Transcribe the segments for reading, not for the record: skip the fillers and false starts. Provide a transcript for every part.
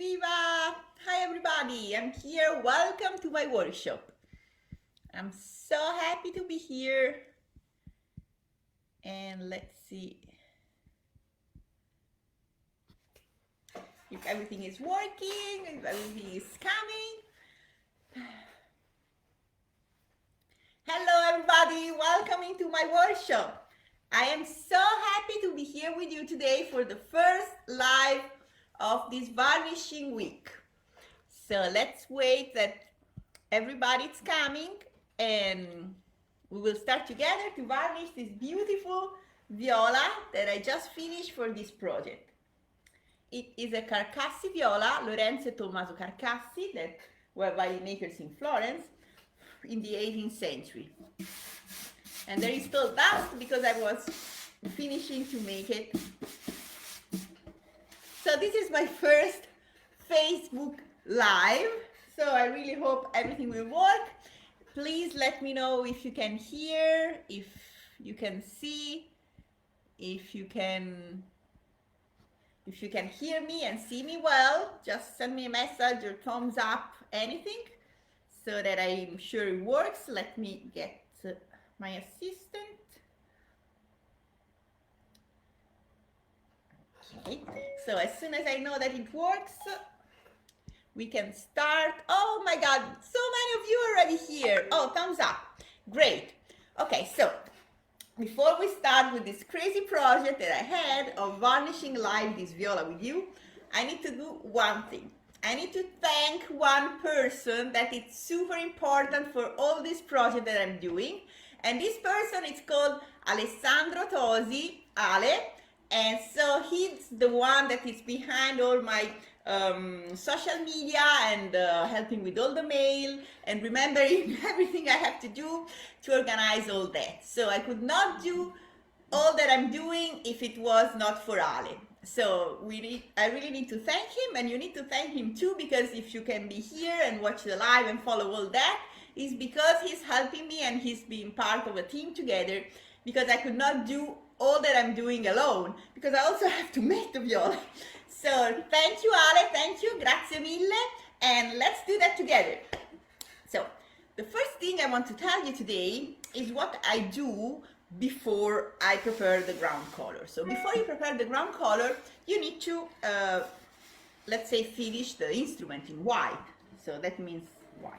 Evviva! Hi everybody, I'm here. Welcome to my workshop. I'm so happy to be here. And let's see if everything is working, if everything is coming. Hello everybody, welcome into my workshop. I am so happy to be here with you today for the first live of this varnishing week. So let's wait that everybody's coming and we will start together to varnish this beautiful viola that I just finished for this project. It is a Carcassi viola, Lorenzo e Tommaso Carcassi, that were violin makers in Florence in the 18th century. And there is still dust because I was finishing to make it. So this is my first Facebook Live, so I really hope everything will work. Please let me know if you can hear, if you can see, if you can hear me and see me well. Just send me a message or thumbs up, anything, so that I'm sure it works. Let me get my assistant. Okay, so as soon as I know that it works, we can start. Oh my God, so many of you are already here. Oh, thumbs up. Great. Okay, so before we start with this crazy project that I had of varnishing live this viola with you, I need to do one thing. I need to thank one person that is super important for all this project that I'm doing. And this person is called Alessandro Tosi, Ale. And so he's the one that is behind all my social media and helping with all the mail and remembering everything I have to do to organize all that. So I could not do all that I'm doing if it was not for Ale. So I really need to thank him, and you need to thank him too, because if you can be here and watch the live and follow all that, is because he's helping me and he's being part of a team together, because I could not do all that I'm doing alone, because I also have to make the viola. So thank you, Ale, thank you, grazie mille, and let's do that together. So the first thing I want to tell you today is what I do before I prepare the ground color. So before you prepare the ground color, you need to, let's say, finish the instrument in white. So that means white.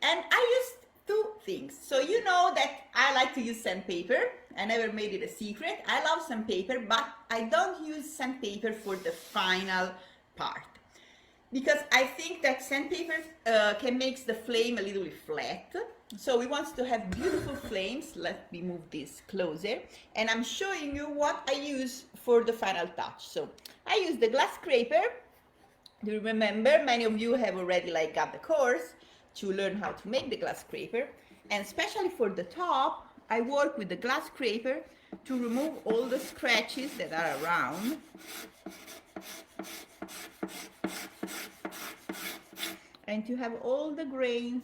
And I used two things. So you know that I like to use sandpaper. I never made it a secret. I love sandpaper, but I don't use sandpaper for the final part, because I think that sandpaper can make the flame a little flat. So we want to have beautiful flames. Let me move this closer. And I'm showing you what I use for the final touch. So I use the glass scraper. Do you remember? Many of you have already got the course to learn how to make the glass scraper. And especially for the top, I work with the glass scraper to remove all the scratches that are around. And to have all the grains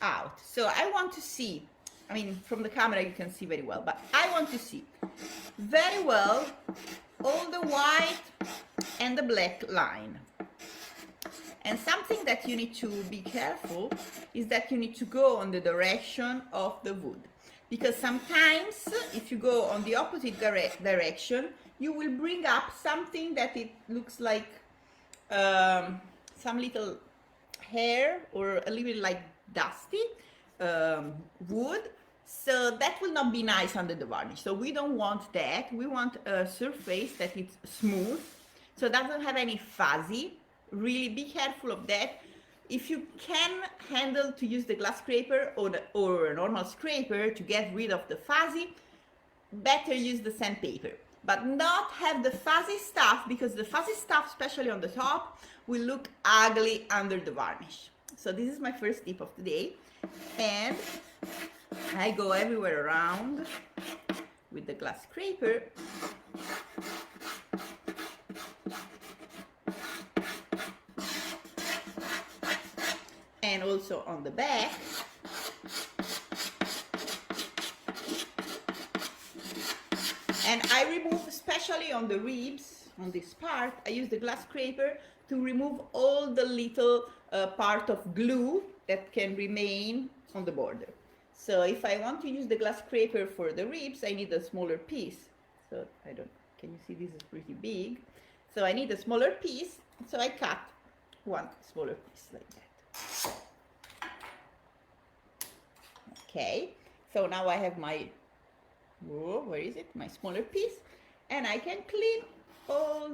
out. So I want to see, I mean, from the camera you can see very well, but I want to see very well all the white and the black line. And something that you need to be careful is that you need to go on the direction of the wood, because sometimes if you go on the opposite direction, you will bring up something that it looks like some little hair or a little bit like dusty wood. So that will not be nice under the varnish. So we don't want that. We want a surface that is smooth, so it doesn't have any fuzzy. Really be careful of that. If you can handle to use the glass scraper or a normal scraper to get rid of the fuzzy, better use the sandpaper. But not have the fuzzy stuff, because the fuzzy stuff, especially on the top, will look ugly under the varnish. So this is my first tip of the day. And I go everywhere around with the glass scraper. And also on the back. And I remove, especially on the ribs, on this part, I use the glass scraper to remove all the little part of glue that can remain on the border. So if I want to use the glass scraper for the ribs, I need a smaller piece. So can you see this is pretty big? So I need a smaller piece, so I cut one smaller piece like that. Okay, so now I have my, where is it? My smaller piece, and I can clean all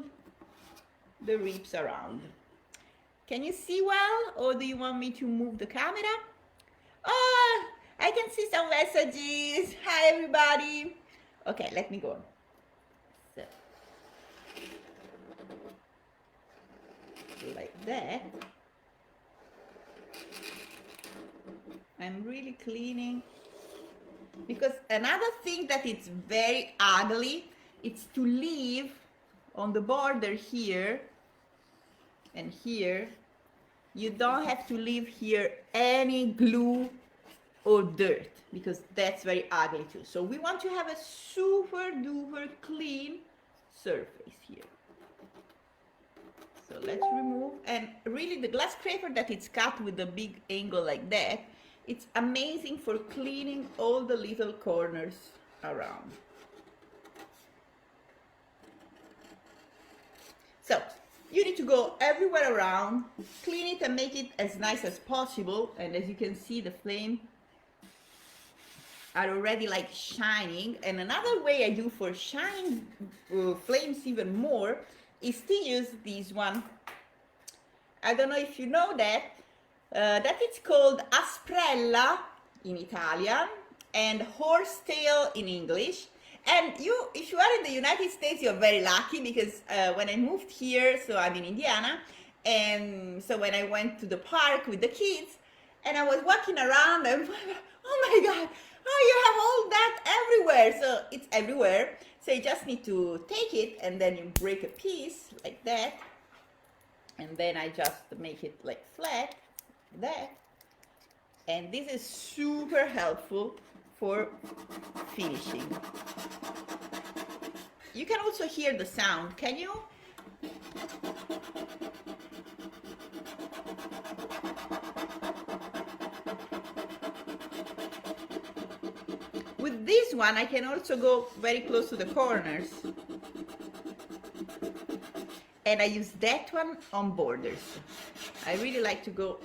the ribs around. Can you see well, or do you want me to move the camera? Oh, I can see some messages. Hi, everybody. Okay, let me go on. So, like that. I'm really cleaning, because another thing that it's very ugly, it's to leave on the border here and here, you don't have to leave here any glue or dirt, because that's very ugly too. So we want to have a super duper clean surface here. So let's remove, and really the glass scraper that it's cut with a big angle like that, it's amazing for cleaning all the little corners around. So you need to go everywhere around, clean it and make it as nice as possible. And as you can see, the flame are already like shining. And another way I do for shining flames even more is to use this one. I don't know if you know that it's called asprella in Italian and horsetail in English. And if you are in the United States, you're very lucky, because when I moved here, so I'm in Indiana, and so when I went to the park with the kids, and I was walking around, and oh my God, oh, you have all that everywhere. So it's everywhere. So you just need to take it, and then you break a piece like that, and then I just make it like flat, like that. And this is super helpful for finishing. You can also hear the sound, can you? With this one, I can also go very close to the corners. And I use that one on borders. I really like to go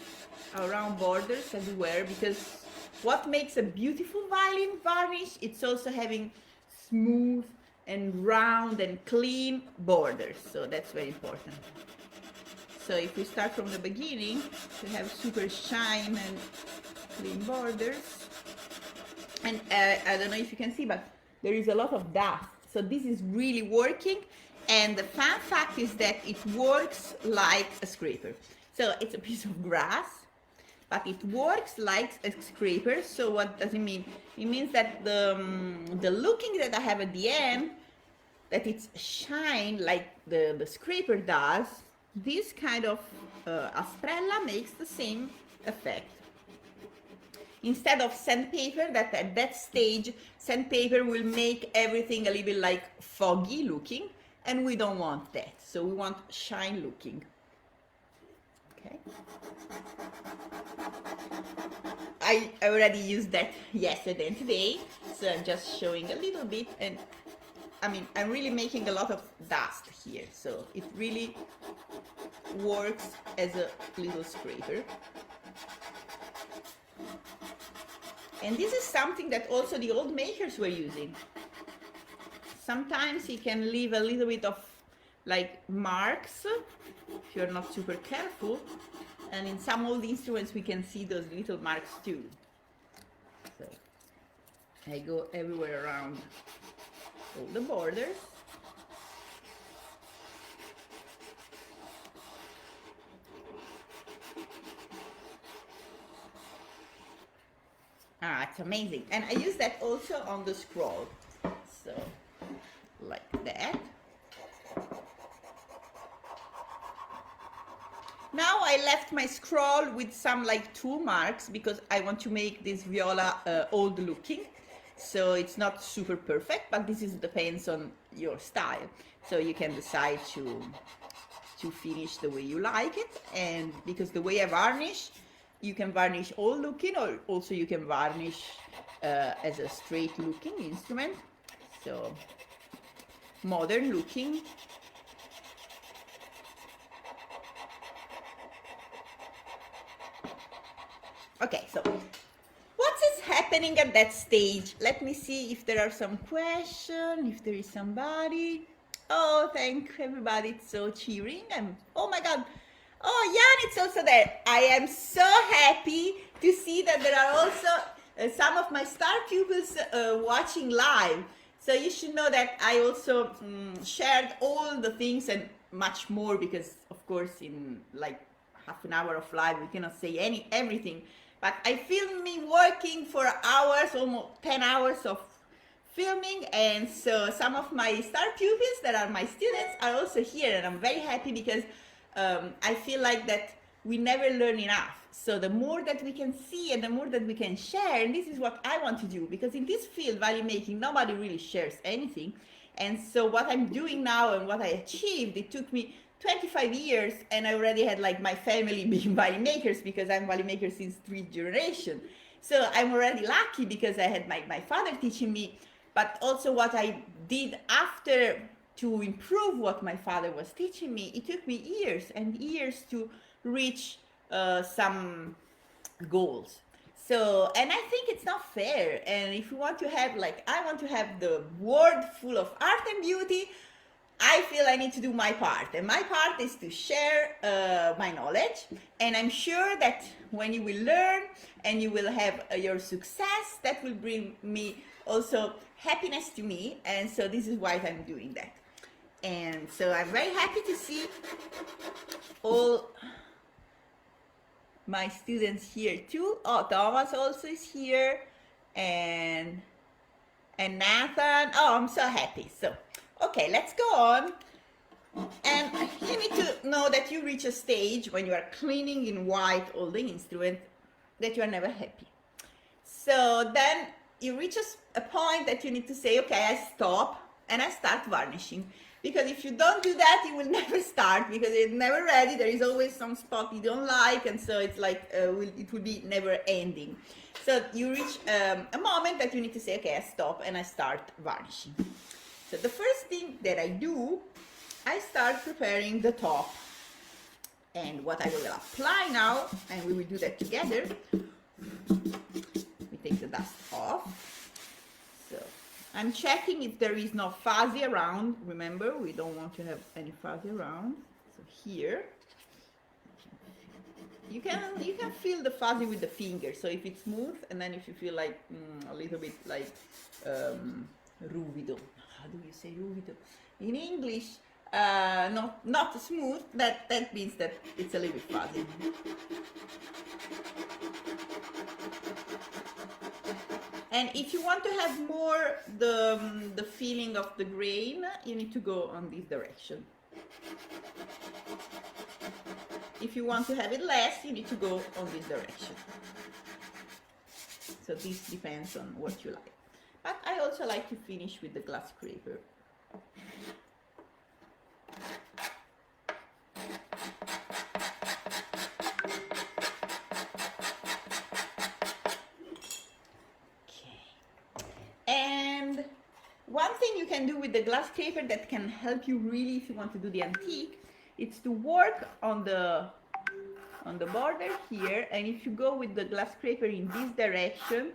around borders everywhere, because what makes a beautiful violin varnish, it's also having smooth and round and clean borders. So that's very important. So if we start from the beginning, we have super shine and clean borders. And I don't know if you can see, but there is a lot of dust. So this is really working. And the fun fact is that it works like a scraper. So it's a piece of grass, but it works like a scraper. So what does it mean? It means that the looking that I have at the end, that it's shine like the scraper does, this kind of asprella makes the same effect. Instead of sandpaper, that at that stage, sandpaper will make everything a little bit like foggy looking, and we don't want that. So we want shine looking. Okay. I already used that yesterday and today, so I'm just showing a little bit, and I mean, I'm really making a lot of dust here, so it really works as a little scraper. And this is something that also the old makers were using. Sometimes you can leave a little bit of like marks if you're not super careful, and in some old instruments we can see those little marks too. So I go everywhere around all the borders. Ah, it's amazing. And I use that also on the scroll. So like that. Now I left my scroll with some like tool marks, because I want to make this viola old looking. So it's not super perfect, but this is depends on your style. So you can decide to finish the way you like it. And because the way I varnish, you can varnish all looking, or also you can varnish as a straight looking instrument. So modern looking. Okay, so what is happening at that stage? Let me see if there are some questions, if there is somebody. Oh, thank everybody, it's so cheering. Oh my God. Oh, Jan, it's also there. I am so happy to see that there are also some of my star pupils watching live. So you should know that I also shared all the things and much more, because of course in like half an hour of live we cannot say everything. But I filmed me working for hours, almost 10 hours of filming, and so some of my star pupils that are my students are also here, and I'm very happy because I feel like that we never learn enough. So the more that we can see and the more that we can share, and this is what I want to do, because in this field, value making, nobody really shares anything. And so what I'm doing now and what I achieved, it took me 25 years, and I already had like my family being value makers, because I'm value maker since 3 generations. So I'm already lucky because I had my father teaching me, but also what I did after to improve what my father was teaching me, it took me years and years to reach some goals. So, and I think it's not fair. And if you want to have, like, I want to have the world full of art and beauty, I feel I need to do my part. And my part is to share my knowledge. And I'm sure that when you will learn and you will have your success, that will bring me also happiness to me. And so this is why I'm doing that. And so I'm very happy to see all my students here too. Oh, Thomas also is here, and Nathan. Oh, I'm so happy. So, okay, let's go on. And you need to know that you reach a stage when you are cleaning in white all the instrument that you are never happy. So then you reach a point that you need to say, okay, I stop and I start varnishing. Because if you don't do that, you will never start, because it's never ready. There is always some spot you don't like, and so it's like it will be never ending. So you reach a moment that you need to say, okay, I stop and I start varnishing. So the first thing that I do, I start preparing the top. And what I will apply now, and we will do that together, we take the dust off. So I'm checking if there is no fuzzy around. Remember, we don't want to have any fuzzy around. So here, you can feel the fuzzy with the finger. So if it's smooth, and then if you feel like a little bit like ruvido. How do you say ruvido in English? Not smooth. That means that it's a little bit fuzzy. And if you want to have more the feeling of the grain, you need to go on this direction. If you want to have it less, you need to go on this direction. So this depends on what you like. But I also like to finish with the glass scraper. One thing you can do with the glass scraper that can help you really if you want to do the antique, it's to work on the border here, and if you go with the glass scraper in this direction,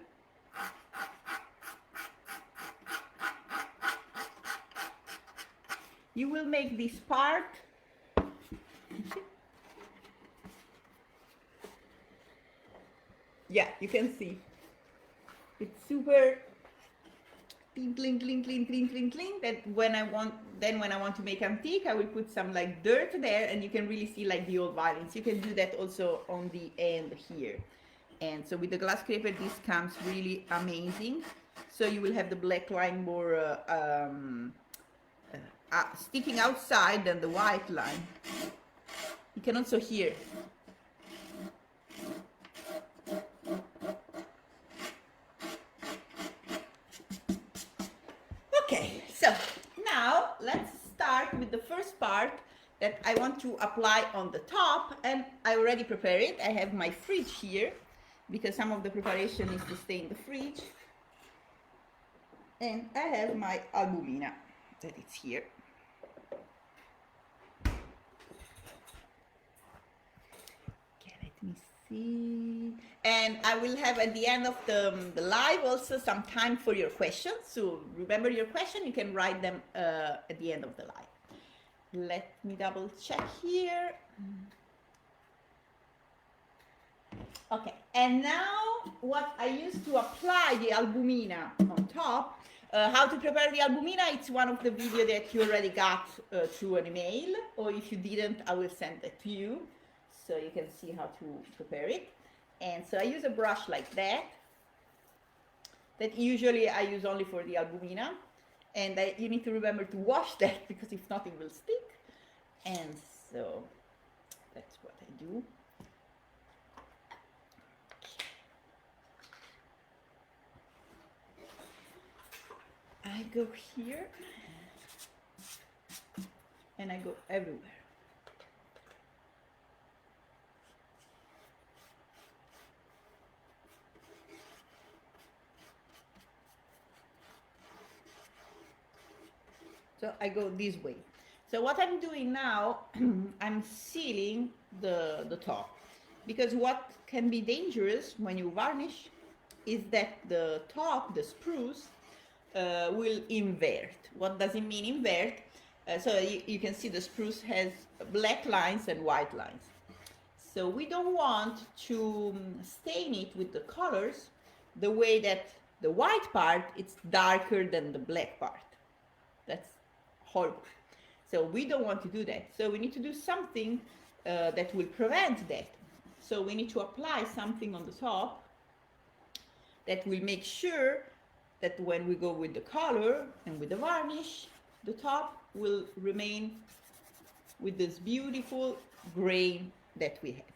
you will make this part yeah, you can see it's super clean, clean, clean, clean, clean, clean, clean. That when I want to make antique, I will put some like dirt there, and you can really see like the old violins. You can do that also on the end here. And so with the glass scraper, this comes really amazing. So you will have the black line more sticking outside than the white line. You can also hear. Okay, so now with the first part that I want to apply on the top, and I already prepared it. I have my fridge here because some of the preparation is to stay in the fridge. And I have my albumina that is here. Okay, let me see. And I will have at the end of the live also some time for your questions. So remember your question, you can write them at the end of the live. Let me double check here. Okay, and now what I use to apply the albumina on top, how to prepare the albumina, it's one of the videos that you already got through an email, or if you didn't, I will send it to you, so you can see how to prepare it. And so I use a brush like that usually I use only for the albumina, and you need to remember to wash that, because if not it will stick. And so that's what I do. I go here and I go everywhere. So I go this way. So what I'm doing now, I'm sealing the top, because what can be dangerous when you varnish is that the top, the spruce, will invert. What does it mean invert? So you can see the spruce has black lines and white lines. So we don't want to stain it with the colors the way that the white part is darker than the black part. That's horrible. So we don't want to do that. So we need to do something that will prevent that. So we need to apply something on the top that will make sure that when we go with the color and with the varnish, the top will remain with this beautiful grain that we have.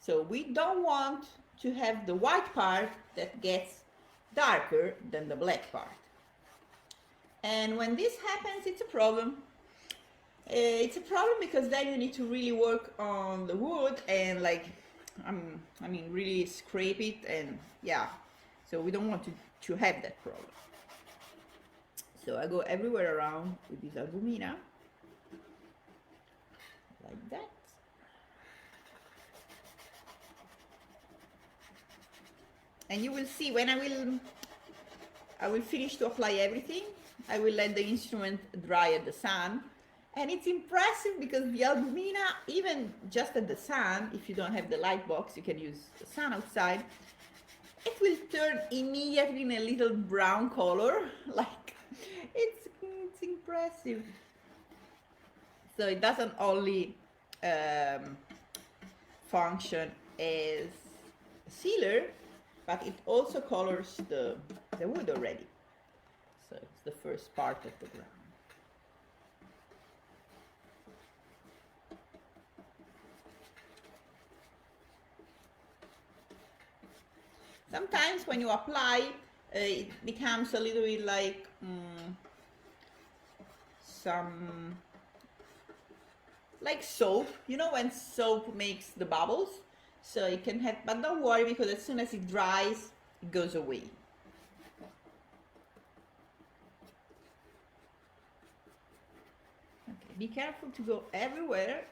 So we don't want to have the white part that gets darker than the black part. And when this happens, it's a problem. It's a problem because then you need to really work on the wood and I mean really scrape it, and yeah, so we don't want to have that problem. So I go everywhere around with this albumina like that. And you will see when I will finish to apply everything. I will let the instrument dry at the sun. And it's impressive because the albumina, even just at the sun, if you don't have the light box, you can use the sun outside, it will turn immediately in a little brown color. Like, it's impressive. So it doesn't only function as a sealer, but it also colors the wood already. So it's the first part of the ground. Sometimes when you apply, it becomes a little bit like like soap, you know, when soap makes the bubbles. So it can have, but don't worry, because as soon as it dries, it goes away. Okay, be careful to go everywhere.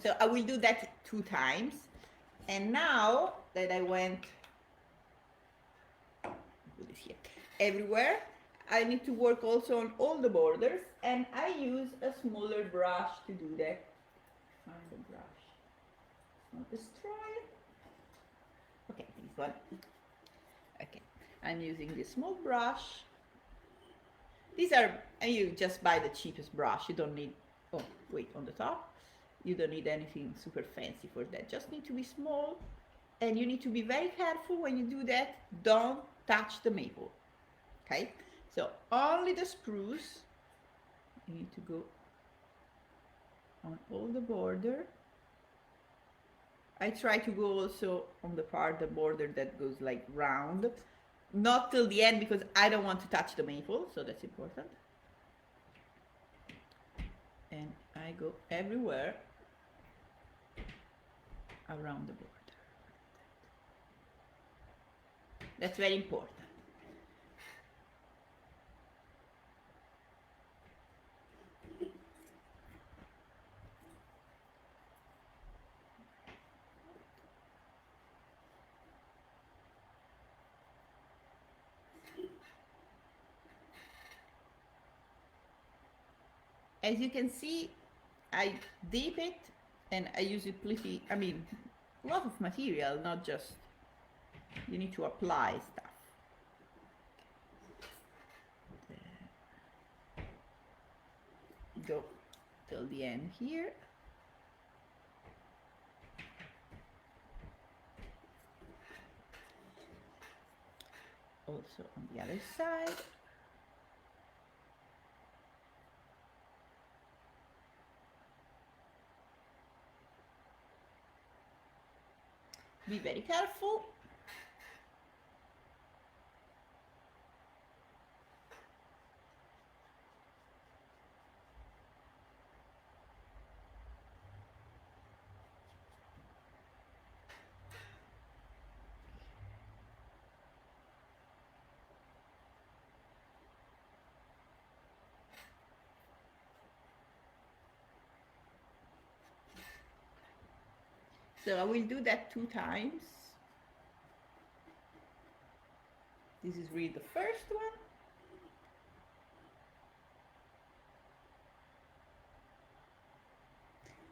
So I will do that 2 times. And now that I went here, everywhere, I need to work also on all the borders, and I use a smaller brush to do that. Find the brush, not destroy it. Okay, this one. Okay, I'm using this small brush. These are, and you just buy the cheapest brush. You don't need, oh wait, on the top. You don't need anything super fancy for that. Just need to be small, and you need to be very careful when you do that. Don't touch the maple. Okay? So only the spruce. You need to go on all the border. I try to go also on the part, the border that goes like round, not till the end because I don't want to touch the maple, so that's important. And I go everywhere around the border. That's very important. As you can see, I dip it and I use it pretty, I mean, a lot of material, not just, you need to apply stuff. Go till the end here. Also on the other side. Be very careful. So I will do that 2 times. This is really the first one.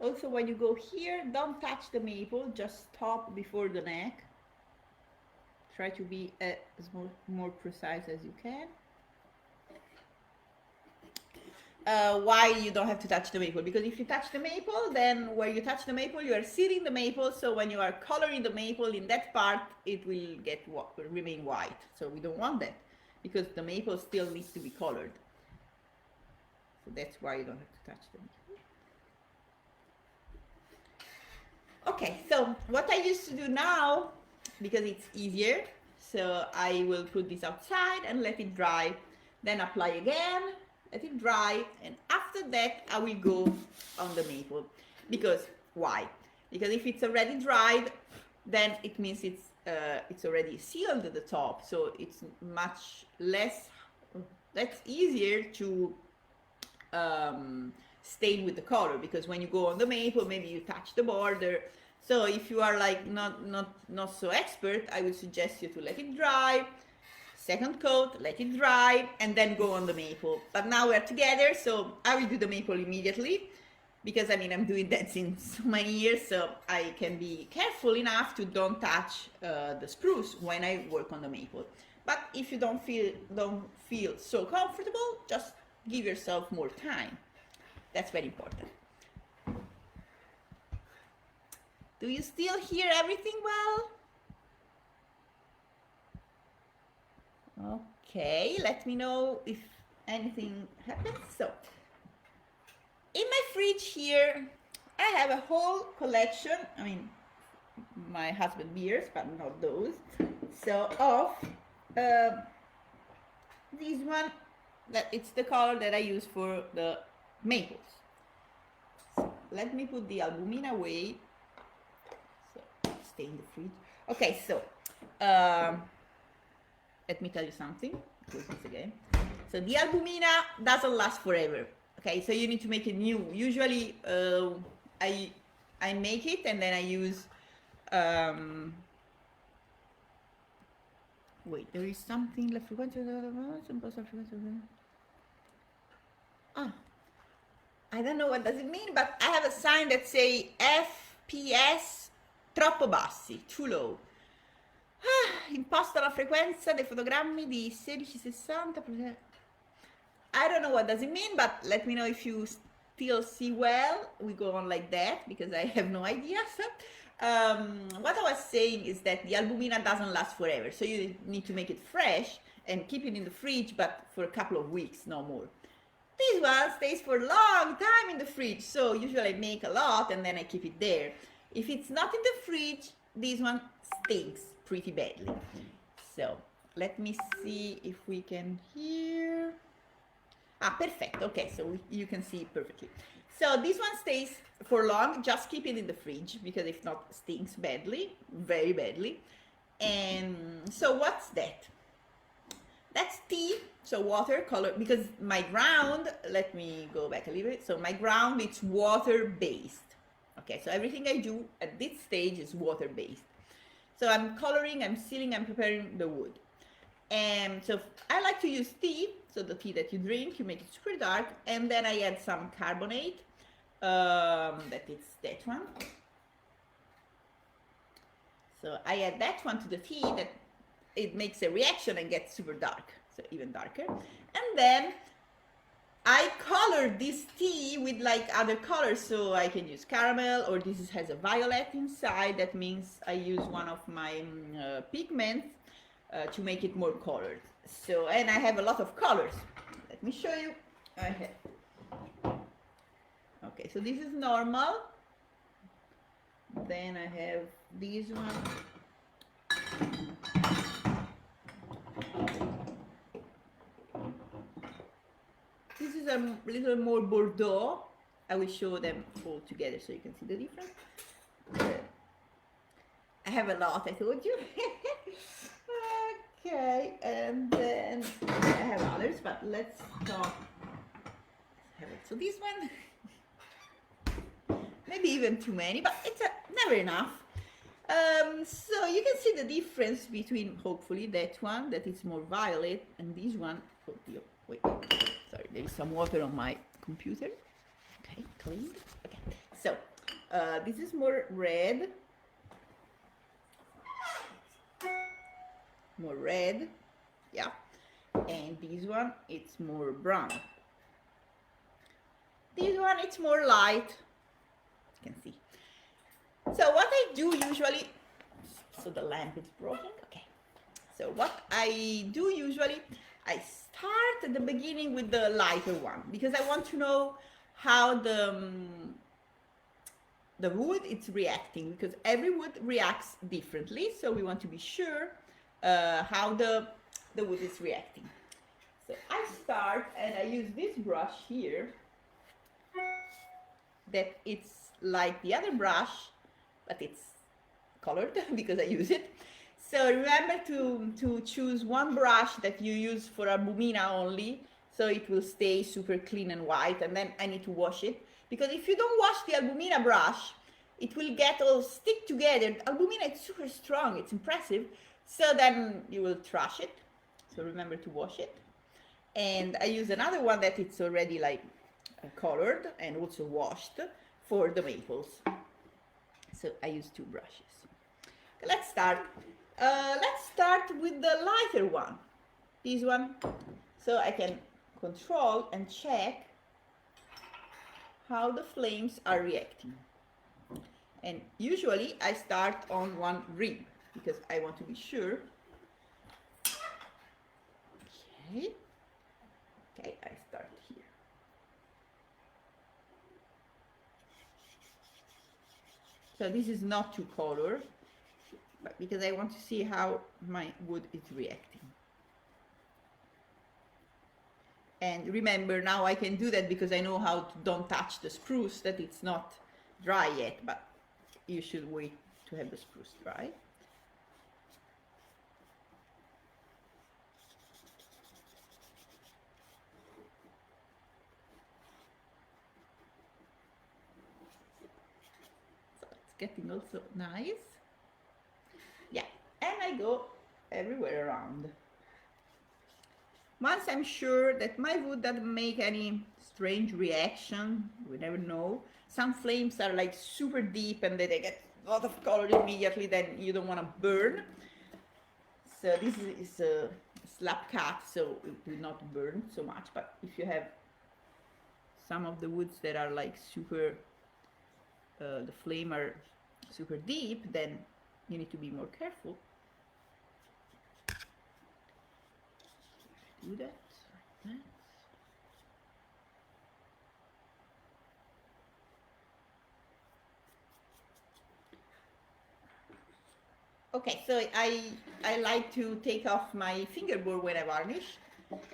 Also, when you go here, don't touch the maple, just stop before the neck. Try to be as more precise as you can. Why you don't have to touch the maple? Because if you touch the maple, then where you touch the maple, you are sealing the maple. So when you are coloring the maple in that part, it will remain white. So we don't want that because the maple still needs to be colored. So that's why you don't have to touch the maple. Okay, so what I used to do now, because it's easier, so I will put this outside and let it dry, then apply again, let it dry, and after that I will go on the maple. Because why? Because if it's already dried, then it means it's already sealed at the top, so it's much less, that's easier to stain with the color, because when you go on the maple, maybe you touch the border. So if you are like not so expert, I would suggest you to let it dry, second coat, let it dry, and then go on the maple. But now we're together, so I will do the maple immediately, because I mean I'm doing that since so many years, so I can be careful enough to don't touch the spruce when I work on the maple. But if you don't feel so comfortable, just give yourself more time. That's very important. Do you still hear everything well? Okay, let me know if anything happens. So, in my fridge here, I have a whole collection, I mean, my husband beers, but not those. So, of this one, that it's the color that I use for the maples. So, let me put the albumina away. So, stay in the fridge. Okay, so, let me tell you something. Close this again. So the albumina doesn't last forever. Okay, so you need to make it new. Usually, I make it and then I use. Wait, there is something. I don't know what does it mean, but I have a sign that say FPS troppo bassi, too low. Imposta la frequenza dei fotogrammi di 1660. I don't know what does it mean, but let me know if you still see well. We go on like that because I have no idea. So, what I was saying is that the albumina doesn't last forever, so you need to make it fresh and keep it in the fridge, but for a couple of weeks, no more. This one stays for a long time in the fridge, so usually I make a lot and then I keep it there. If it's not in the fridge, this one stinks pretty badly. So let me see if we can hear. Ah, perfect. Okay, so you can see it perfectly. So this one stays for long. Just keep it in the fridge because if not, stinks badly, very badly. And so what's that? That's tea, so water color, because my ground, let me go back a little bit. So my ground, it's water-based. Okay, so everything I do at this stage is water-based. So I'm coloring, I'm sealing, I'm preparing the wood. And so I like to use tea, so the tea that you drink, you make it super dark, and then I add some carbonate, that is that one. So I add that one to the tea, that it makes a reaction and gets super dark, so even darker. And then I color this tea with like other colors, so I can use caramel, or this has a violet inside. That means I use one of my pigments to make it more colored. So, and I have a lot of colors. Let me show you. I have. Okay, so this is normal. Then I have this one. This is a little more Bordeaux. I will show them all together so you can see the difference. I have a lot, I told you. Okay, and then I have others, but let's talk. Have it. So this one, maybe even too many, but it's never enough. So you can see the difference between, hopefully, that one that is more violet and this one. Oh, wait, sorry, there is some water on my computer. Okay, cleaned. Okay, so this is more red. More red, yeah, and this one it's more brown. This one it's more light, you can see. So what I do usually, so the lamp is broken, okay. So what I do usually, I start at the beginning with the lighter one because I want to know how the wood is reacting, because every wood reacts differently, so we want to be sure how the wood is reacting. So I start and I use this brush here that it's like the other brush, but it's colored because I use it. So remember to choose one brush that you use for albumina only, so it will stay super clean and white, and then I need to wash it, because if you don't wash the albumina brush, it will get all stick together. Albumina is super strong, it's impressive. So then you will trash it. So remember to wash it. And I use another one that it's already like colored and also washed for the maples. So I use two brushes. Okay, let's start. Let's start with the lighter one. This one. So I can control and check how the flames are reacting. And usually I start on one rib, because I want to be sure. Okay, I start here. So this is not too colored, but because I want to see how my wood is reacting. And remember, now I can do that because I know how to don't touch the spruce, that it's not dry yet, but you should wait to have the spruce dry. Getting also nice. Yeah, and I go everywhere around. Once I'm sure that my wood doesn't make any strange reaction, we never know. Some flames are like super deep and they get a lot of color immediately, then you don't want to burn. So this is a slap cut, so it will not burn so much. But if you have some of the woods that are like super, the flame are super deep, then you need to be more careful. Do that like that. Okay, so I like to take off my fingerboard when I varnish.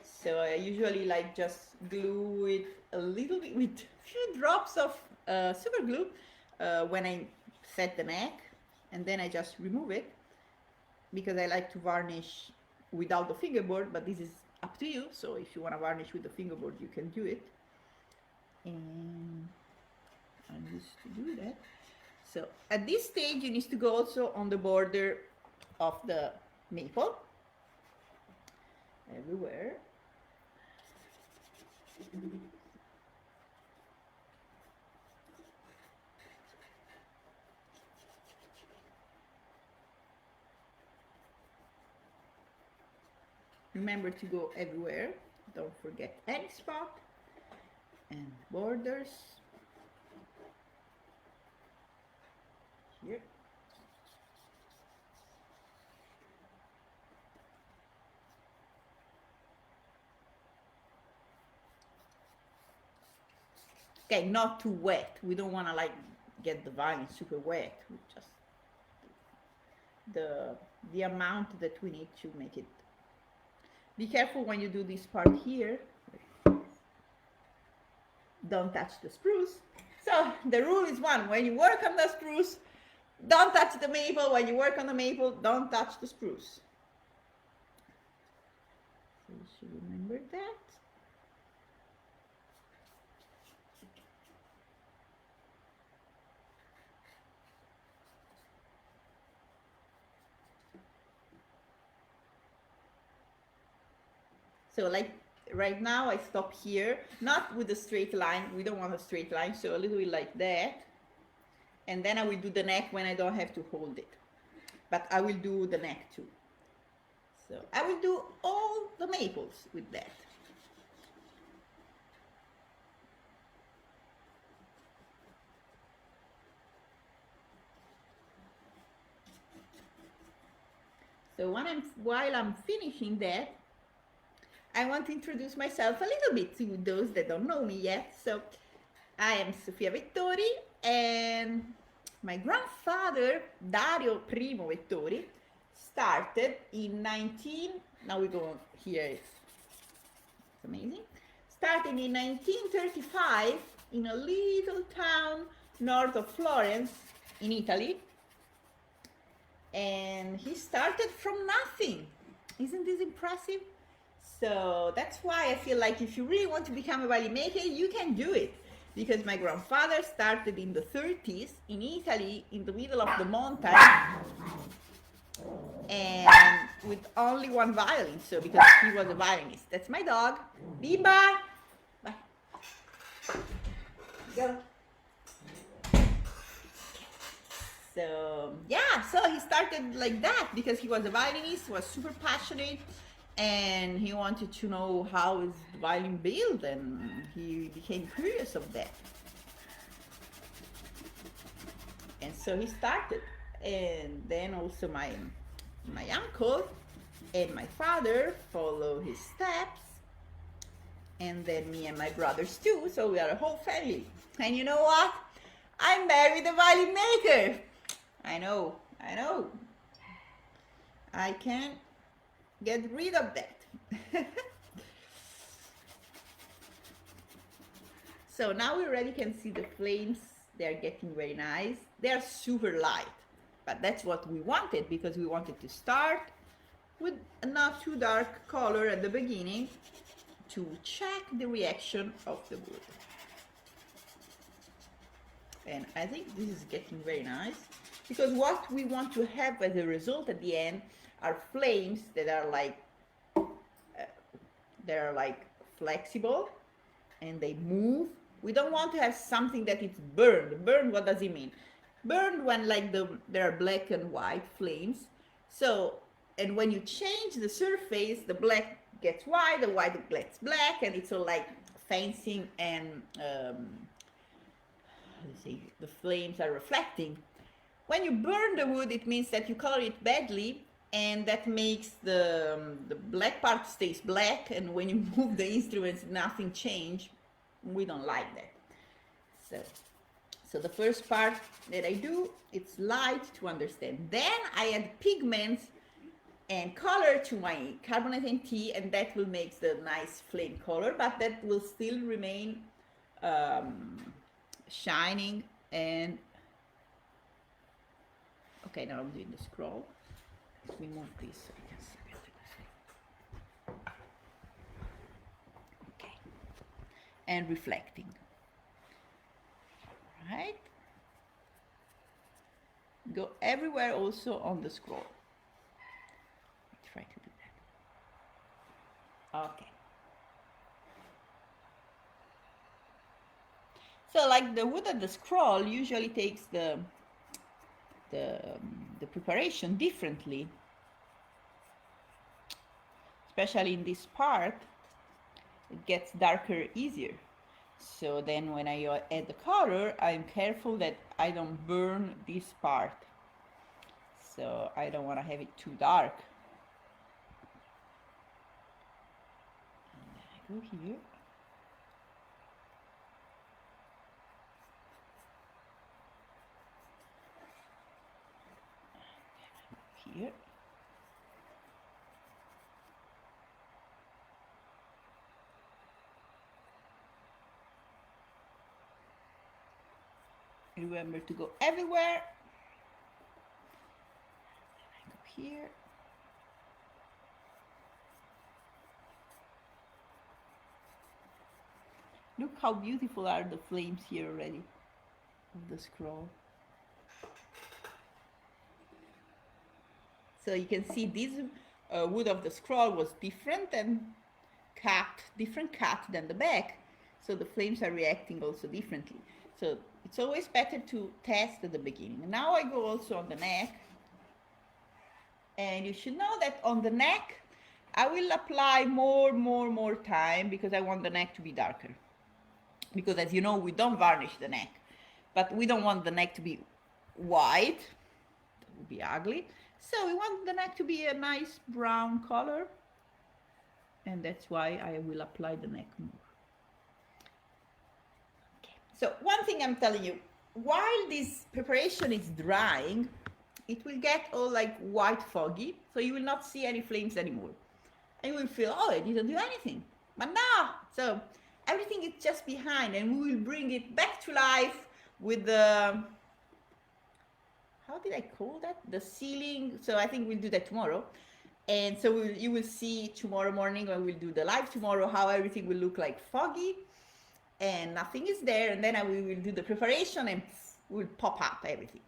So I usually like just glue it a little bit with a few drops of super glue when I set the neck, and then I just remove it because I like to varnish without the fingerboard, but this is up to you. So if you want to varnish with the fingerboard, you can do it. And I'm used to do that. So at this stage, you need to go also on the border of the maple, everywhere. Remember to go everywhere. Don't forget any spot. And borders. Here. Okay, not too wet. We don't want to like get the vine super wet. We just the amount that we need to make it. Be careful when you do this part here. Don't touch the spruce. So the rule is one: when you work on the spruce, don't touch the maple. When you work on the maple, don't touch the spruce. So you should remember that. So like right now I stop here, not with a straight line. We don't want a straight line, so a little bit like that. And then I will do the neck when I don't have to hold it. But I will do the neck too. So I will do all the maples with that. So while I'm finishing that, I want to introduce myself a little bit to those that don't know me yet. So I am Sofia Vettori, and my grandfather, Dario Primo Vettori, started in now we go here, it's amazing. Started in 1935 in a little town north of Florence in Italy. And he started from nothing. Isn't this impressive? So that's why I feel like if you really want to become a violin maker, you can do it. Because my grandfather started in the 30s in Italy, in the middle of the mountain, and with only one violin. So because he was a violinist. That's my dog, Biba. Bye. Go. So yeah, so he started like that because he was a violinist, was super passionate, and he wanted to know how is the violin built, and he became curious of that. And so he started, and then also my uncle and my father follow his steps, and then me and my brothers too. So we are a whole family. And you know what? I married a violin maker. I know. I can't get rid of that. So now we already can see the flames. They're getting very nice. They're super light, but that's what we wanted because we wanted to start with a not too dark color at the beginning to check the reaction of the wood. And I think this is getting very nice. Because what we want to have as a result at the end are flames that are like flexible and they move. We don't want to have something that is burned. Burned, what does it mean? Burned when like there are black and white flames. So, and when you change the surface, the black gets white, the white gets black, and it's all like fencing and the flames are reflecting. When you burn the wood, it means that you color it badly, and that makes the black part stays black, and when you move the instruments, nothing change. We don't like that. So the first part that I do, it's light to understand. Then I add pigments and color to my carbonate and tea, and that will make the nice flame color, but that will still remain shining. And okay, now I'm doing the scroll. Let me move this so you can see better. Okay, and reflecting. Right? Go everywhere also on the scroll. Try to do that. Okay. So like the wood of the scroll usually takes the preparation differently, especially in this part. It gets darker easier. So then when I add the color, I'm careful that I don't burn this part. So I don't want to have it too dark. And then I go here. Here. Remember to go everywhere. I go here. Look how beautiful are the flames here already of the scroll. So you can see this wood of the scroll was different and different cut than the back. So the flames are reacting also differently. So it's always better to test at the beginning. Now I go also on the neck. And you should know that on the neck, I will apply more time because I want the neck to be darker. Because as you know, we don't varnish the neck, but we don't want the neck to be white. That would be ugly. So we want the neck to be a nice brown color. And that's why I will apply the neck more. So one thing I'm telling you, while this preparation is drying, it will get all like white foggy, so you will not see any flames anymore. And you will feel, oh, I didn't do anything. But no, so everything is just behind, and we will bring it back to life with the, how did I call that? The ceiling. So I think we'll do that tomorrow. And so you will see tomorrow morning when we'll do the live tomorrow, how everything will look like foggy. And nothing is there, and then we will do the preparation and we'll pop up everything.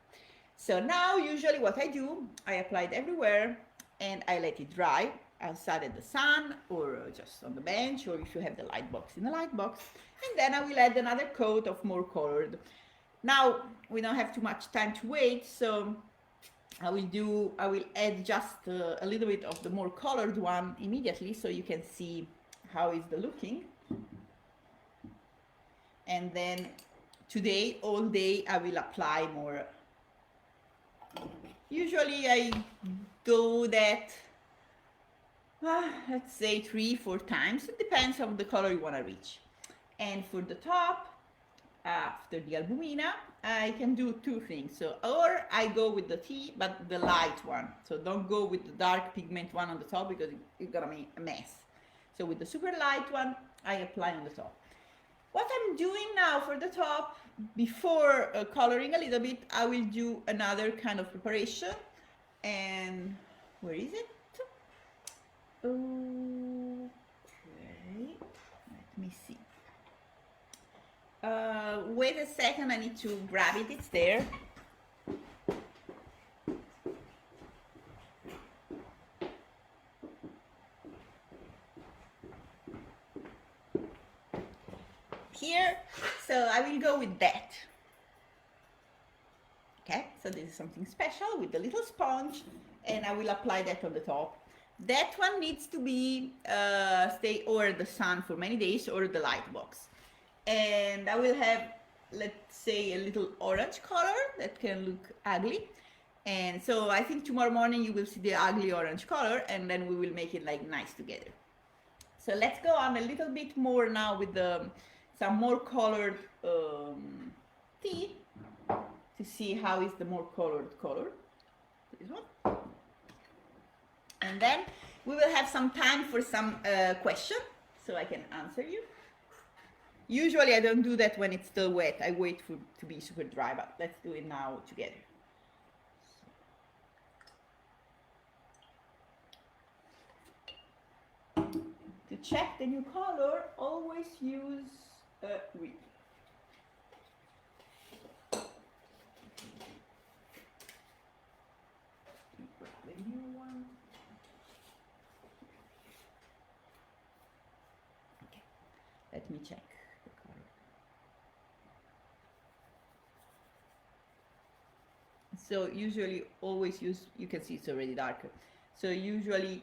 So now usually what I do, I apply it everywhere and I let it dry outside in the sun or just on the bench, or if you have the light box, in the light box, and then I will add another coat of more colored. Now we don't have too much time to wait, so I will add just a little bit of the more colored one immediately so you can see how is the looking. And then today, all day, I will apply more. Usually I do that, let's say 3-4 times. It depends on the color you want to reach. And for the top, after the albumina, I can do two things. So, or I go with the tea, but the light one. So don't go with the dark pigment one on the top because it's gonna be a mess. So with the super light one, I apply on the top. What I'm doing now for the top, before coloring a little bit, I will do another kind of preparation. And where is it? Okay, let me see. Wait a second, I need to grab it, it's there. Here, so I will go with that. Okay, so this is something special with the little sponge, and I will apply that on the top. That one needs to be stay over the sun for many days or the light box. And I will have, let's say, a little orange color that can look ugly. And so I think tomorrow morning you will see the ugly orange color, and then we will make it like nice together. So let's go on a little bit more now with the some more colored tea. to see how is the more colored color. This one. And then we will have some time for some question, so I can answer you. Usually I don't do that when it's still wet. I wait for to be super dry, but let's do it now together. To check the new color, always use a rib. The new one. Okay, let me check the color. So usually always use, you can see it's already darker. So usually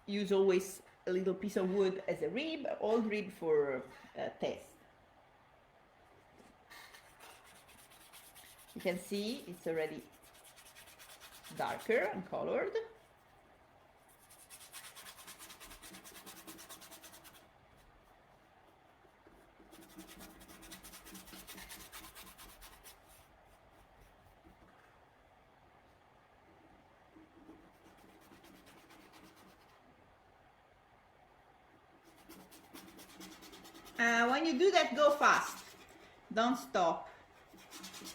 use always a little piece of wood as a rib, old rib for test. You can see it's already darker and colored. When you do that, go fast. Don't stop.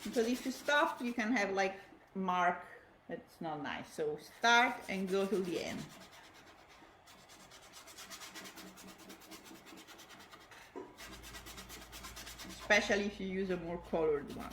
Because if you stop, you can have like mark. That's not nice. So start and go to the end. Especially if you use a more colored one.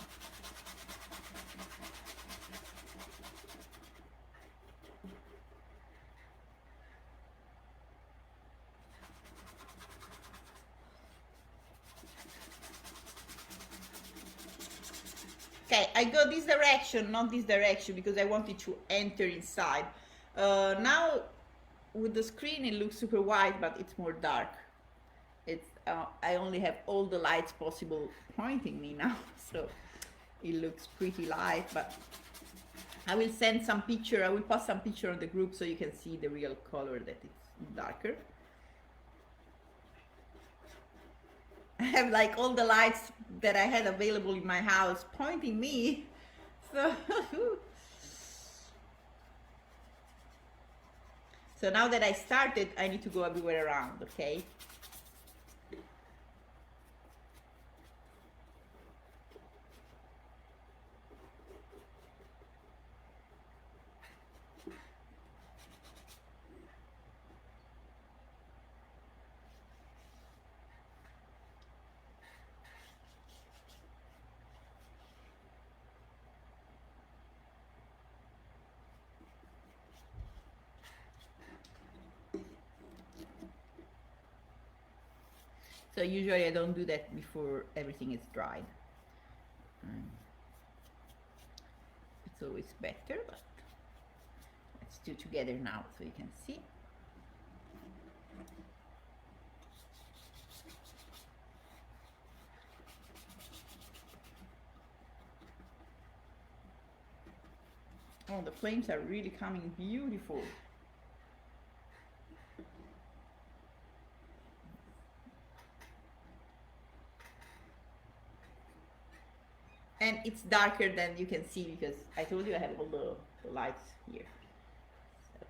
Okay, I go this direction, not this direction, because I want it to enter inside. Now, with the screen, it looks super white, but it's more dark. It's I only have all the lights possible pointing me now, so it looks pretty light, but I will send some picture, I will post some picture on the group so you can see the real color that it's darker. I have like all the lights that I had available in my house pointing me. So, so now that I started, I need to go everywhere around, okay? So usually I don't do that before everything is dried. It's always better, but let's do together now so you can see. Oh, the flames are really coming beautiful. And it's darker than you can see because I told you I have all the lights here. So.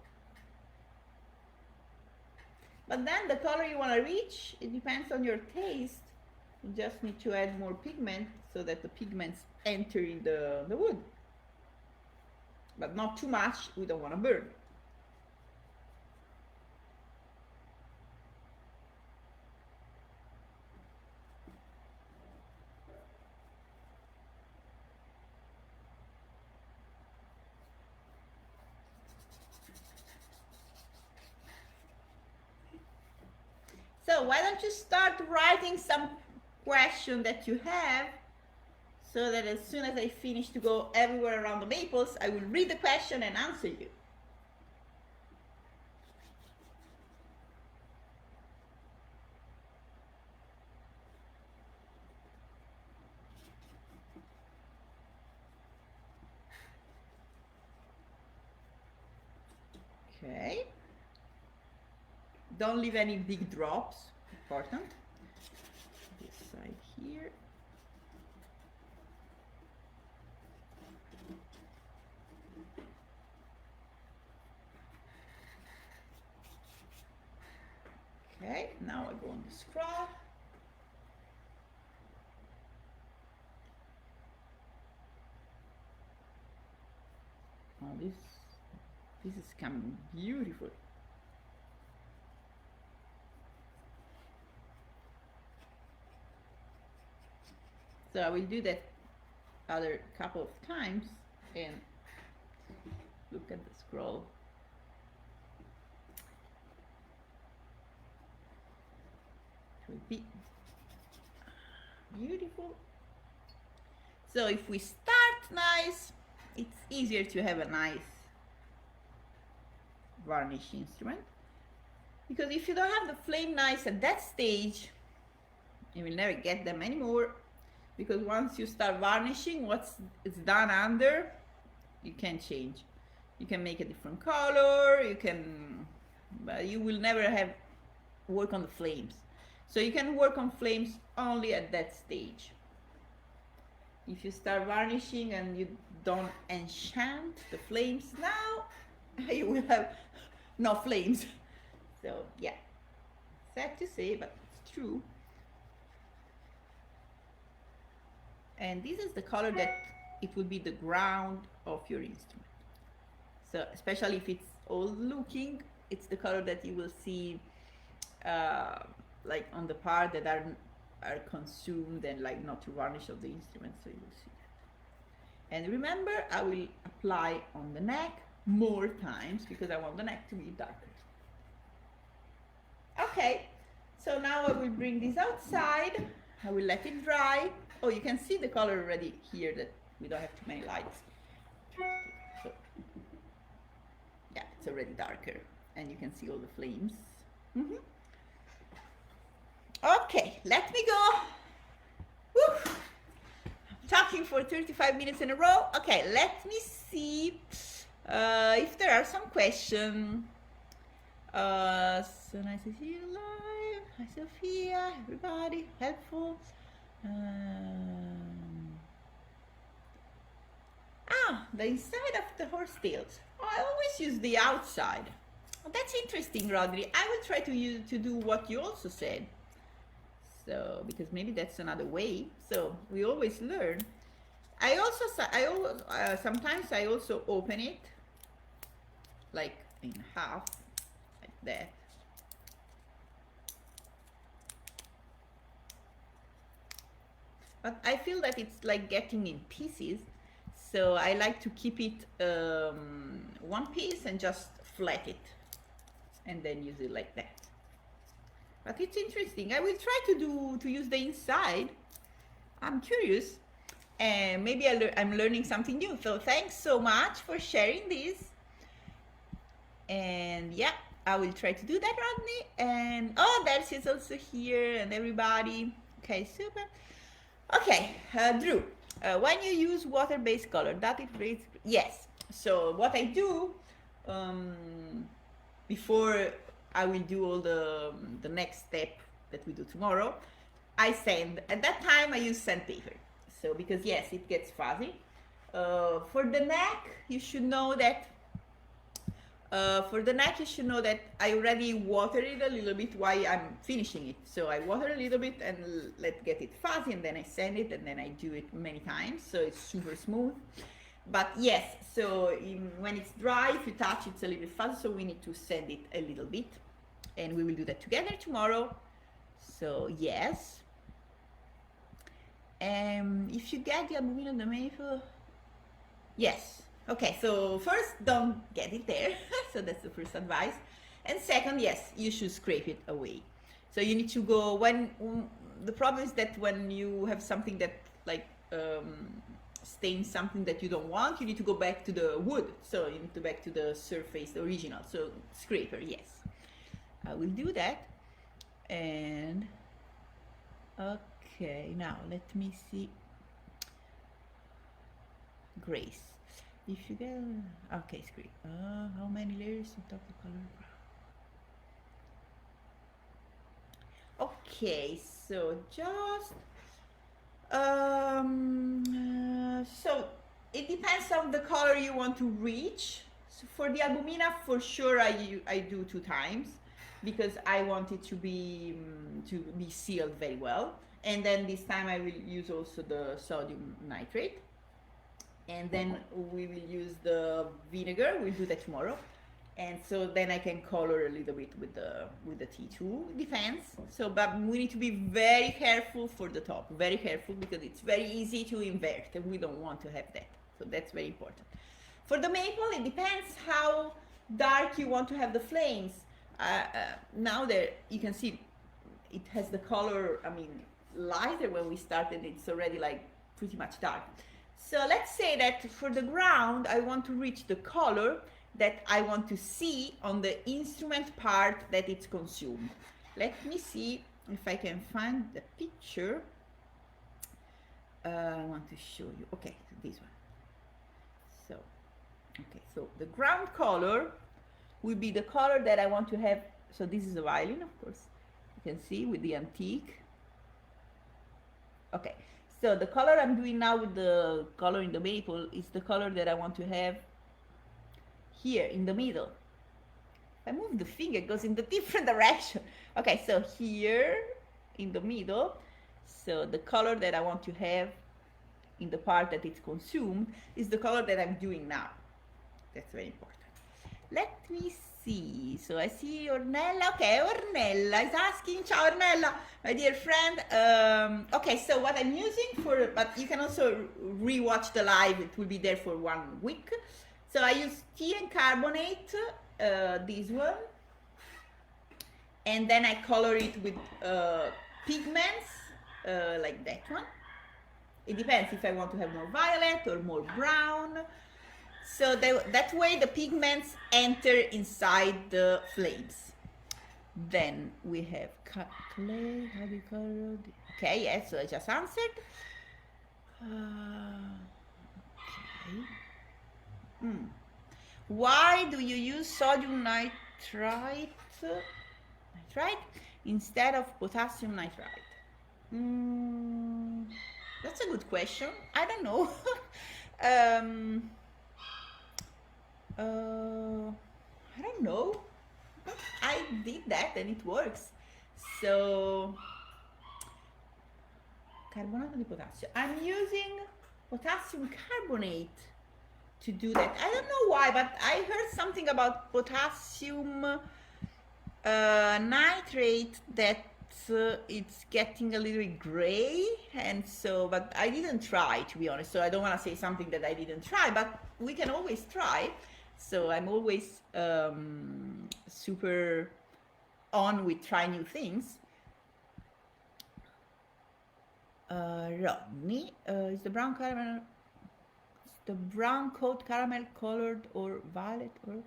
But then the color you want to reach, it depends on your taste. You just need to add more pigment so that the pigments enter in the wood. But not too much, we don't want to burn. So why don't you start writing some question that you have so that as soon as I finish to go everywhere around the maples, I will read the question and answer you. Okay. Don't leave any big drops, important. This side here. now I go on the scroll. Oh, this is coming beautiful. So I will do that other couple of times and look at the scroll. It will be beautiful. So if we start nice, it's easier to have a nice varnish instrument, because if you don't have the flame nice at that stage, you will never get them anymore, because once you start varnishing, what's done under, you can change. You can make a different color, you can, but you will never have work on the flames. So you can work on flames only at that stage. If you start varnishing and you don't enchant the flames now, you will have no flames. So yeah, sad to say, but it's true. And this is the color that it will be the ground of your instrument. So especially if it's old looking, it's the color that you will see like on the part that are consumed and like not to varnish of the instrument, so you will see that. And remember, I will apply on the neck more times because I want the neck to be darker. Okay, so now I will bring this outside. I will let it dry. Oh, you can see the color already here, that we don't have too many lights. So, yeah, it's already darker and you can see all the flames. Okay, let me go. Woo. I'm talking for 35 minutes in a row. Okay, let me see if there are some questions. So nice to see you live. Hi Sophia, everybody, helpful. The inside of the horse tails. Oh, I always use the outside. Oh, that's interesting, Rodri. I will try to do what you also said. So, because maybe that's another way. So we always learn. Sometimes I also open it like in half, like that. But I feel that it's like getting in pieces. So I like to keep it one piece and just flat it and then use it like that. But it's interesting. I will try to use the inside. I'm curious, and maybe I'm learning something new. So thanks so much for sharing this. And yeah, I will try to do that, Rodney. And oh, Darcy is also here, and everybody. Okay, super. Okay, Drew, when you use water-based color, that it creates, yes. So what I do before I will do all the next step that we do tomorrow, I sand. At that time I use sandpaper. So because yes, it gets fuzzy. For the neck, you should know that I already watered it a little bit while I'm finishing it. So I water a little bit and let get it fuzzy, and then I sand it, and then I do it many times, so it's super smooth. But yes, so when it's dry, if you touch it's a little bit fuzzy, so we need to sand it a little bit, and we will do that together tomorrow. So yes. If you get the aluminum, the maple, yes. Okay, so first, don't get it there. So that's the first advice. And second, yes, you should scrape it away. So you need to go the problem is that when you have something that like stains something that you don't want, you need to go back to the wood. So you need to back to the surface, the original. So scraper, yes. I will do that. And okay, now let me see. Grace. If you get, okay, scrape. How many layers on top of the color? Okay, so just so it depends on the color you want to reach. So for the albumina, for sure I do 2 times. because I want it to be sealed very well. And then this time I will use also the sodium nitrate. And then we will use the vinegar. We'll do that tomorrow. And so then I can color a little bit with the T2. Depends. So, but we need to be very careful for the top. Very careful, because it's very easy to invert, and we don't want to have that. So that's very important. For the maple, it depends how dark you want to have the flames. Now there you can see it has the color, I mean, lighter when we started. It's already like pretty much dark. So let's say that for the ground, I want to reach the color that I want to see on the instrument part that it's consumed. Let me see if I can find the picture. I want to show you. Okay, this one. So, okay, so the ground color will be the color that I want to have. So this is a violin, of course. You can see with the antique. Okay, so the color I'm doing now with the color in the maple is the color that I want to have here in the middle. If I move the finger, it goes in the different direction. Okay, so here in the middle, so the color that I want to have in the part that it's consumed is the color that I'm doing now. That's very important. Let me see. So I see Ornella. Okay, Ornella is asking. Ciao Ornella, my dear friend. Okay, so what I'm using for, but you can also re-watch the live. It will be there for 1 week. So I use tea and carbonate, this one, and then I color it with pigments, like that one. It depends if I want to have more violet or more brown. So that way the pigments enter inside the flames. Then we have clay. How do you color? Okay, yes, so I just answered. Okay. Why do you use sodium nitrite instead of potassium nitrite? That's a good question. I don't know. I don't know. I did that and it works. So, carbonato di potassio. I'm using potassium carbonate to do that. I don't know why, but I heard something about potassium nitrate that it's getting a little bit gray, and so, but I didn't try, to be honest, so I don't want to say something that I didn't try, but we can always try. So I'm always super on with trying new things. Rodney, is the brown caramel, the brown coat caramel colored or violet, or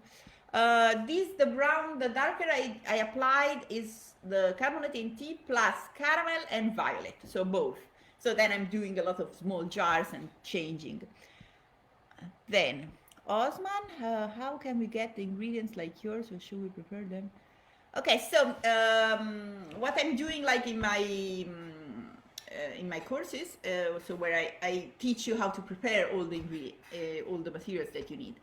the brown, the darker I applied is the carbonate in tea plus caramel and violet, so both. So then I'm doing a lot of small jars and changing. Then Osman, how can we get the ingredients like yours, or should we prepare them? Okay, so what I'm doing, like in my courses, so where I teach you how to prepare all the all the materials that you need.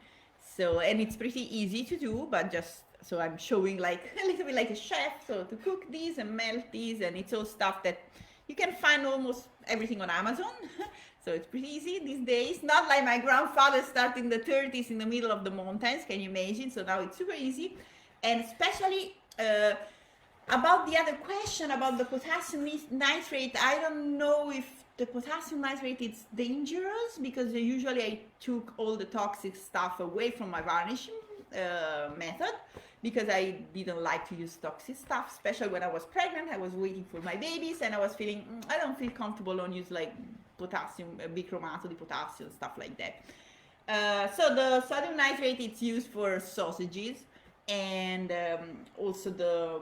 So, and it's pretty easy to do, but just, so I'm showing like a little bit like a chef, so to cook these and melt these, and it's all stuff that you can find almost everything on Amazon. So it's pretty easy these days. Not like my grandfather started in the 30s in the middle of the mountains, can you imagine? So now it's super easy. And especially about the other question about the potassium nitrate, I don't know if the potassium nitrate is dangerous, because usually I took all the toxic stuff away from my varnishing method, because I didn't like to use toxic stuff, especially when I was pregnant. I was waiting for my babies and I was feeling, I don't feel comfortable on use like potassium, bichromate di potassium, stuff like that. So the sodium nitrate, it's used for sausages, and also the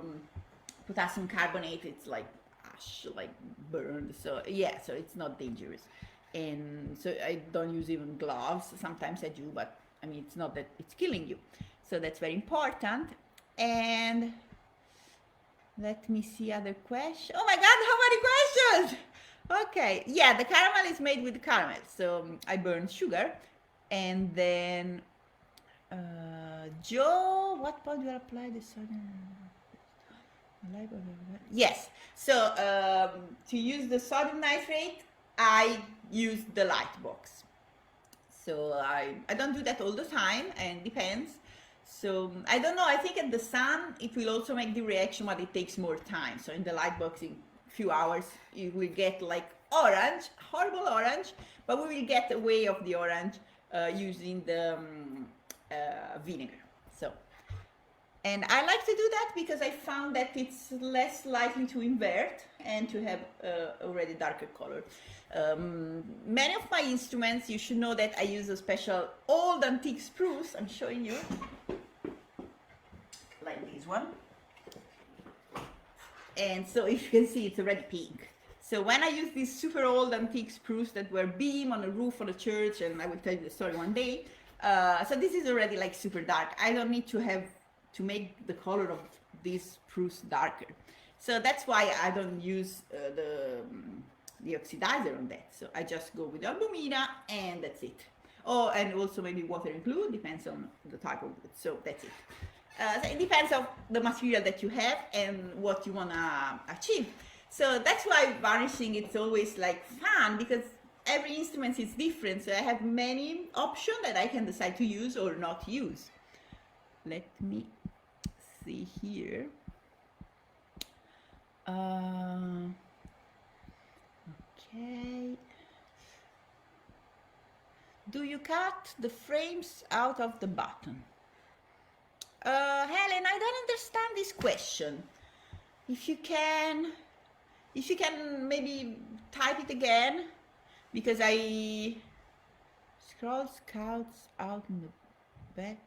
potassium carbonate, it's like ash, like burned. So yeah, so it's not dangerous. And so I don't use even gloves. Sometimes I do, but I mean, it's not that it's killing you. So that's very important. And let me see other questions. Oh my God, how many questions! Okay, yeah, the caramel is made with caramel. So I burn sugar, and then Joe, what part do you apply the sodium? Yes, so to use the sodium nitrate, I use the light box. So I don't do that all the time, and depends. So I don't know, I think at the sun it will also make the reaction, but it takes more time. So in the light box, in few hours you will get like orange, horrible orange, but we will get away of the orange using the vinegar. So, and I like to do that because I found that it's less likely to invert and to have already darker color. Many of my instruments, you should know that I use a special old antique spruce. I'm showing you, like this one. And so if you can see, it's already pink. So when I use this super old antique spruce that were beam on a roof on a church, and I will tell you the story one day. So this is already like super dark. I don't need to make the color of this spruce darker. So that's why I don't use the oxidizer on that. So I just go with albumina and that's it. Oh, and also maybe water included, depends on the type of wood. So that's it. So it depends on the material that you have and what you want to achieve. So that's why varnishing, it's always like fun, because every instrument is different. So I have many options that I can decide to use or not use. Let me see here. Okay. Do you cut the frames out of the button? Helen, I don't understand this question. If you can maybe type it again, because I scroll scouts out in the back.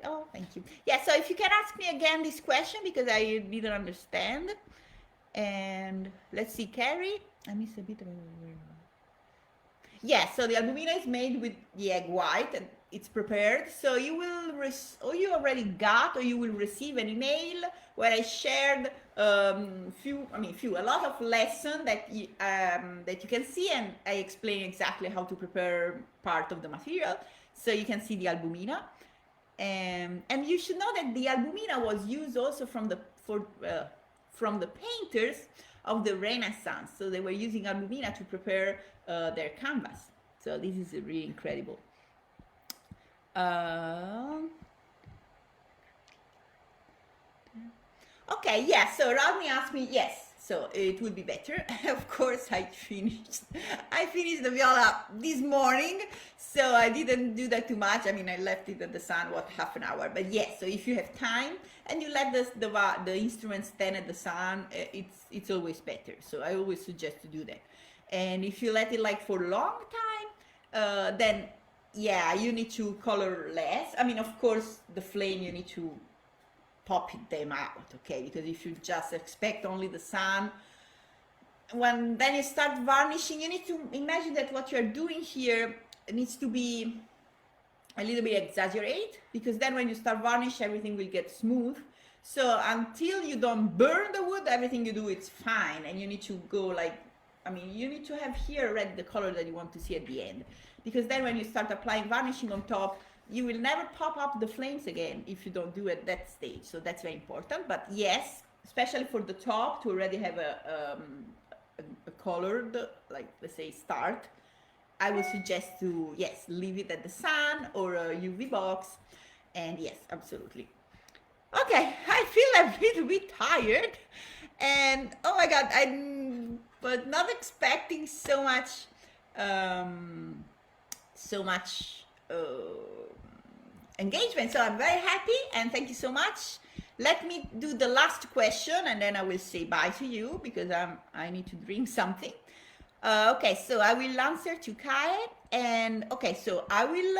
Oh, thank you. Yeah, so if you can ask me again this question, because I didn't understand. And let's see, Carrie, I missed a bit of yeah, so the albumina is made with the egg white and it's prepared. So you will, or you already got, or you will receive an email where I shared a lot of lessons that you can see, and I explain exactly how to prepare part of the material. So you can see the albumina. And you should know that the albumina was used also from the painters of the Renaissance. So they were using albumina to prepare their canvas. So this is really incredible. Okay, yeah, so Rodney asked me, yes, so it would be better. Of course, I finished the viola this morning, so I didn't do that too much. I mean, I left it at the sun, half an hour. But yes, so if you have time and you let the instrument stand at the sun, it's always better. So I always suggest to do that. And if you let it like for a long time, then yeah, you need to color less. I mean, of course, the flame, you need to pop them out, okay? Because if you just expect only the sun, then you start varnishing, you need to imagine that what you're doing here needs to be a little bit exaggerate, because then when you start varnish, everything will get smooth. So until you don't burn the wood, everything you do, it's fine. And you need to go like, you need to have here already the color that you want to see at the end. Because then when you start applying varnishing on top, you will never pop up the flames again if you don't do it at that stage. So that's very important. But yes, especially for the top, to already have a colored, like let's say start, I would suggest to, yes, leave it at the sun or a UV box. And yes, absolutely. Okay, I feel a little bit tired. And oh my God, I was not expecting so much engagement. So I'm very happy and thank you so much. Let me do the last question and then I will say bye to you, because I need to drink something. Okay, so I will answer to Kai, and okay, so I will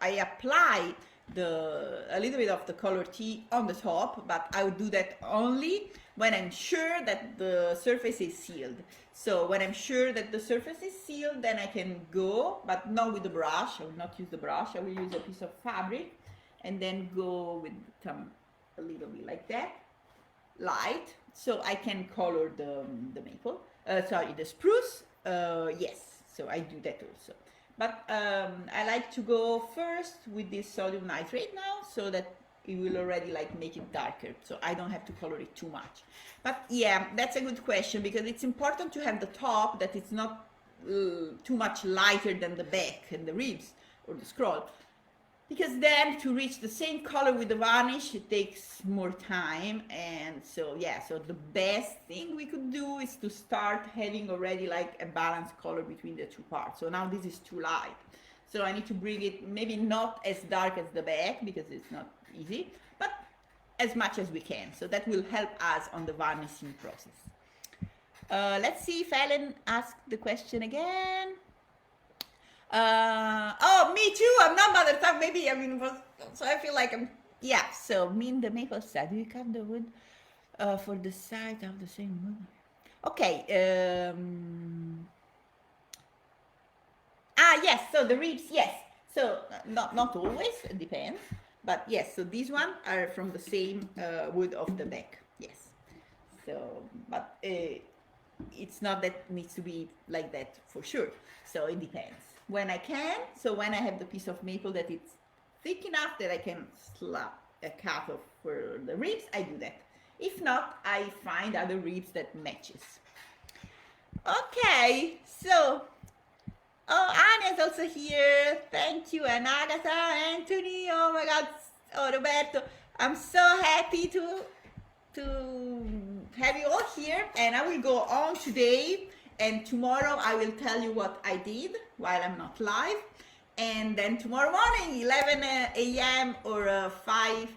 I apply a little bit of the color tea on the top, but I would do that only when I'm sure that the surface is sealed. So when I'm sure that the surface is sealed, then I can go, but not with the brush. I will not use the brush. I will use a piece of fabric and then go with a little bit like that, light, so I can color the maple. The spruce. Yes, so I do that also. But I like to go first with this sodium nitrate now, so that it will already like make it darker, so I don't have to color it too much. But yeah, that's a good question, because it's important to have the top that it's not too much lighter than the back and the ribs or the scroll, because then to reach the same color with the varnish it takes more time. And so yeah, so the best thing we could do is to start having already like a balanced color between the two parts. So now this is too light, so I need to bring it maybe not as dark as the back, because it's not easy, but as much as we can. So that will help us on the varnishing process. Let's see if Ellen asked the question again. Oh, me too. I'm not mother tongue. Maybe, I mean, so I feel like I'm, yeah. So, mean the maple side. Do you cut the wood for the side of the same wood? Okay. Yes. So the ribs, yes. So not always. It depends. But yes. So these ones are from the same wood of the back. Yes. So, but it's not that it needs to be like that for sure. So it depends. When I can, so when I have the piece of maple that it's thick enough that I can slap a cut off for the ribs, I do that. If not, I find other ribs that matches. Okay, so, oh, Anna's also here. Thank you, and Agatha, Anthony, oh my God, oh, Roberto. I'm so happy to have you all here, and I will go on today. And tomorrow I will tell you what I did while I'm not live. And then tomorrow morning, 11 a.m. or 5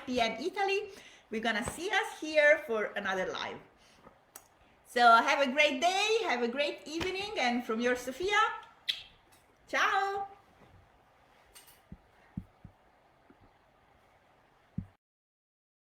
p.m. Italy, we're gonna see us here for another live. So have a great day, have a great evening, and from your Sofia, ciao!